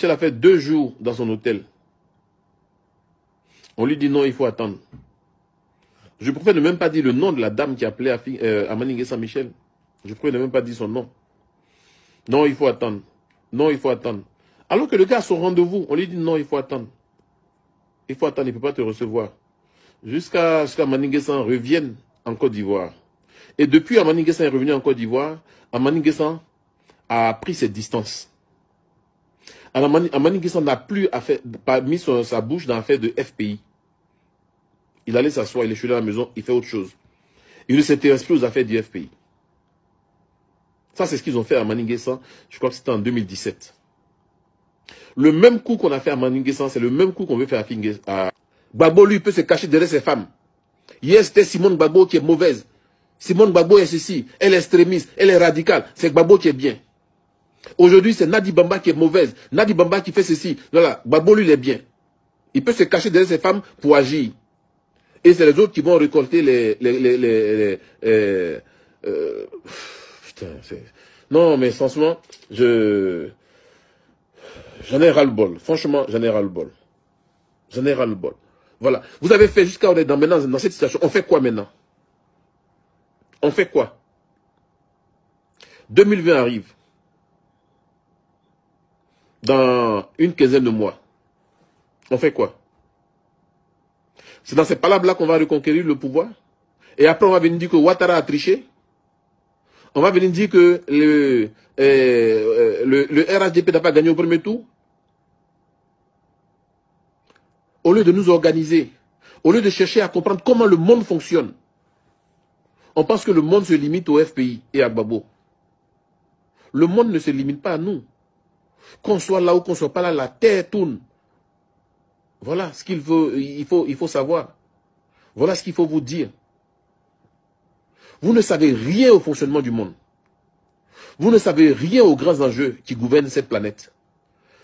Elle a fait 2 jours dans son hôtel. On lui dit non, il faut attendre. Je préfère ne même pas dire le nom de la dame qui appelait à Maningué Saint-Michel. Je préfère ne même pas dire son nom. Non, il faut attendre. Non, il faut attendre. Alors que le gars a son rendez-vous, on lui dit non, il faut attendre. Il faut attendre, il ne peut pas te recevoir. Jusqu'à Maningué Saint revienne en Côte d'Ivoire. Et depuis Amaningué Saint est revenu en Côte d'Ivoire, Amaningué Saint a pris ses distances. Amaningué Saint n'a plus mis sa bouche dans l'affaire de FPI. Il allait s'asseoir, il est chez à la maison, il fait autre chose. Il ne s'intéresse plus aux affaires du FPI. Ça, c'est ce qu'ils ont fait à Maningué Saint, je crois que c'était en 2017. Le même coup qu'on a fait à Maningué Saint, c'est le même coup qu'on veut faire à Gbagbo, lui, peut se cacher derrière ses femmes. Hier, c'était Simone Gbagbo qui est mauvaise. Simone Gbagbo est ceci, elle est extrémiste, elle est radicale. C'est Gbagbo qui est bien. Aujourd'hui, c'est Nadi Bamba qui est mauvaise. Nadi Bamba qui fait ceci. Voilà, Gbagbo, lui, il est bien. Il peut se cacher derrière ses femmes pour agir. Et c'est les autres qui vont récolter putain, non, mais franchement, j'en ai ras-le-bol. Franchement, j'en ai ras-le-bol. J'en ai ras-le-bol. Voilà. Vous avez fait jusqu'à maintenant dans cette situation. On fait quoi maintenant? On fait quoi? 2020 arrive. Dans une quinzaine de mois. On fait quoi? C'est dans ces palabres-là qu'on va reconquérir le pouvoir? Et après, on va venir dire que Ouattara a triché? On va venir dire que le RHDP n'a pas gagné au premier tour? Au lieu de nous organiser, au lieu de chercher à comprendre comment le monde fonctionne, on pense que le monde se limite au FPI et à Gbagbo. Le monde ne se limite pas à nous. Qu'on soit là ou qu'on ne soit pas là, la terre tourne. Voilà ce qu'il faut, il faut savoir. Voilà ce qu'il faut vous dire. Vous ne savez rien au fonctionnement du monde. Vous ne savez rien aux grands enjeux qui gouvernent cette planète.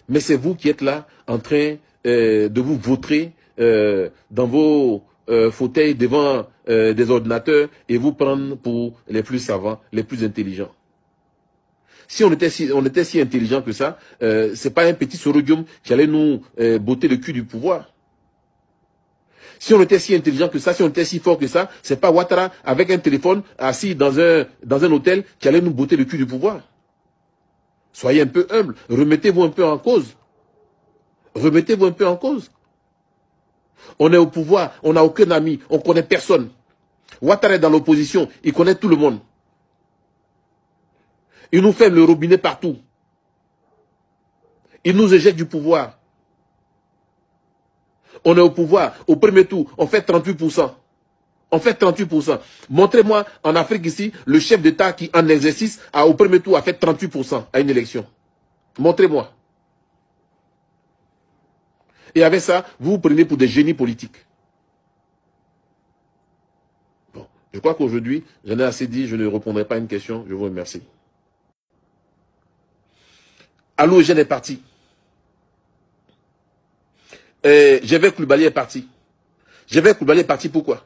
Mais c'est vous qui êtes là en train de vous vautrer dans vos fauteuils devant des ordinateurs et vous prendre pour les plus savants, les plus intelligents. Si on était si intelligent que ça, c'est pas un petit sorodium qui allait nous botter le cul du pouvoir. Si on était si intelligent que ça, si on était si fort que ça, c'est pas Ouattara avec un téléphone assis dans un hôtel qui allait nous botter le cul du pouvoir. Soyez un peu humble, remettez-vous un peu en cause. Remettez-vous un peu en cause. On est au pouvoir, on n'a aucun ami, on ne connaît personne. Ouattara est dans l'opposition, il connaît tout le monde. Il nous ferme le robinet partout. Il nous éjecte du pouvoir. On est au pouvoir. Au premier tour, on fait 38%. On fait 38%. Montrez-moi en Afrique ici, le chef d'État qui en exercice au premier tour a fait 38% à une élection. Montrez-moi. Et avec ça, vous vous prenez pour des génies politiques. Bon, je crois qu'aujourd'hui, j'en ai assez dit, je ne répondrai pas à une question. Je vous remercie. Alou Eugène est parti. Gervais Coulibaly est parti. Gervais Coulibaly est parti pourquoi?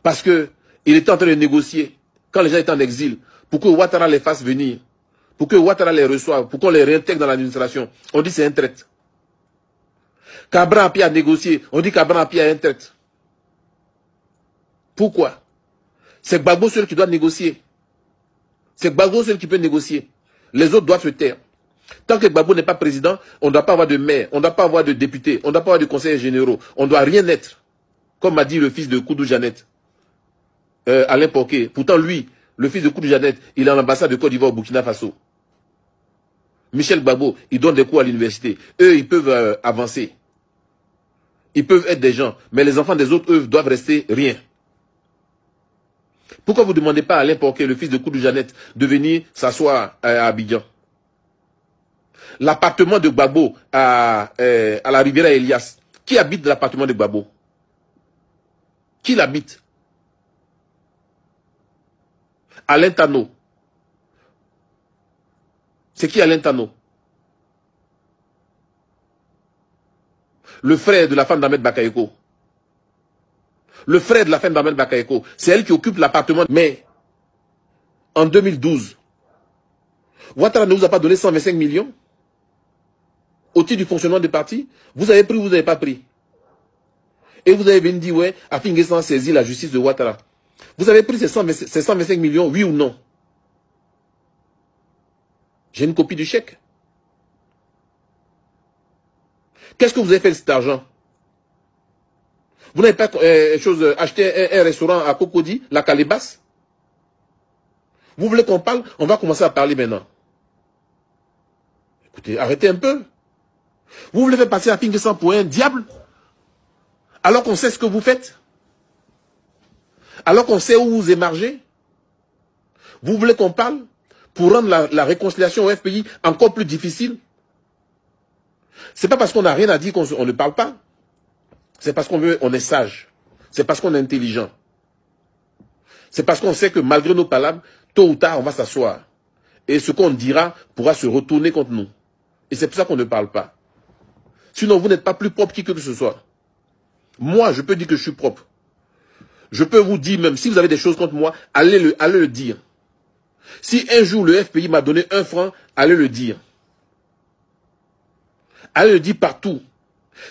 Parce que il était en train de négocier quand les gens étaient en exil pour que Ouattara les fasse venir, pour que Ouattara les reçoive, pour qu'on les réintègre dans l'administration. On dit c'est un traître. Cabran Api a négocié, on dit Cabran Api a un traître. Pourquoi? C'est Gbagbo seul qui doit négocier. C'est Gbagbo seul qui peut négocier. Les autres doivent se taire. Tant que Gbagbo n'est pas président, on ne doit pas avoir de maire, on ne doit pas avoir de député, on ne doit pas avoir de conseillers généraux, on ne doit rien être. Comme m'a dit le fils de Koudou Jeannette, Alain Poquet. Pourtant lui, le fils de Koudou Jeannette, il est à l'ambassade de Côte d'Ivoire au Burkina Faso. Michel Gbagbo, il donne des cours à l'université. Eux, ils peuvent avancer. Ils peuvent être des gens, mais les enfants des autres, eux, doivent rester rien. Pourquoi vous ne demandez pas à Alain Poquet, le fils de Koudou Jeannette, de venir s'asseoir à Abidjan? L'appartement de Gbagbo à la Riviera Elias. Qui habite l'appartement de Gbagbo? Qui l'habite? Alain Tano. C'est qui Alain Tano? Le frère de la femme d'Ahmed Bakayoko. Le frère de la femme d'Ahmed Bakayoko. C'est elle qui occupe l'appartement. Mais en 2012, Ouattara ne vous a pas donné 125 millions? au titre du fonctionnement du parti. Vous avez pris ou vous n'avez pas pris? Et vous avez venu dire, ouais, Afin N'Guessan saisit la justice de Ouattara. Vous avez pris ces 125 millions, oui ou non? J'ai une copie du chèque. Qu'est-ce que vous avez fait de cet argent? Vous n'avez pas acheté un restaurant à Cocody, la Calebasse? Vous voulez qu'on parle? On va commencer à parler maintenant. Écoutez, arrêtez un peu. Vous voulez faire passer Afin N'Guessan pour un diable? Alors qu'on sait ce que vous faites? Alors qu'on sait où vous émargez? Vous voulez qu'on parle pour rendre la réconciliation au FPI encore plus difficile? C'est pas parce qu'on n'a rien à dire qu'on ne parle pas. C'est parce qu'on est sage. C'est parce qu'on est intelligent. C'est parce qu'on sait que malgré nos palabres, tôt ou tard, on va s'asseoir. Et ce qu'on dira pourra se retourner contre nous. Et c'est pour ça qu'on ne parle pas. Sinon, vous n'êtes pas plus propre qui que ce soit. Moi, je peux dire que je suis propre. Je peux vous dire même, si vous avez des choses contre moi, allez le dire. Si un jour le FPI m'a donné 1 franc, allez le dire. Allez le dire partout.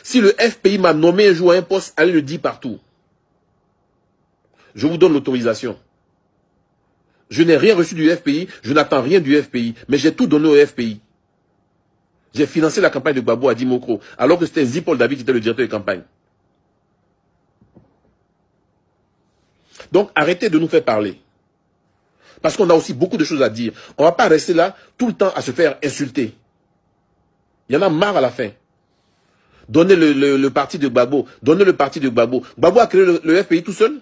Si le FPI m'a nommé un jour à un poste, allez le dire partout. Je vous donne l'autorisation. Je n'ai rien reçu du FPI, je n'attends rien du FPI, mais j'ai tout donné au FPI. J'ai financé la campagne de Gbagbo à Dimokro, alors que c'était Zipol David qui était le directeur de campagne. Donc arrêtez de nous faire parler. Parce qu'on a aussi beaucoup de choses à dire. On ne va pas rester là tout le temps à se faire insulter. Il y en a marre à la fin. Donnez le parti de Gbagbo. Donnez le parti de Gbagbo. Gbagbo a créé le FPI tout seul.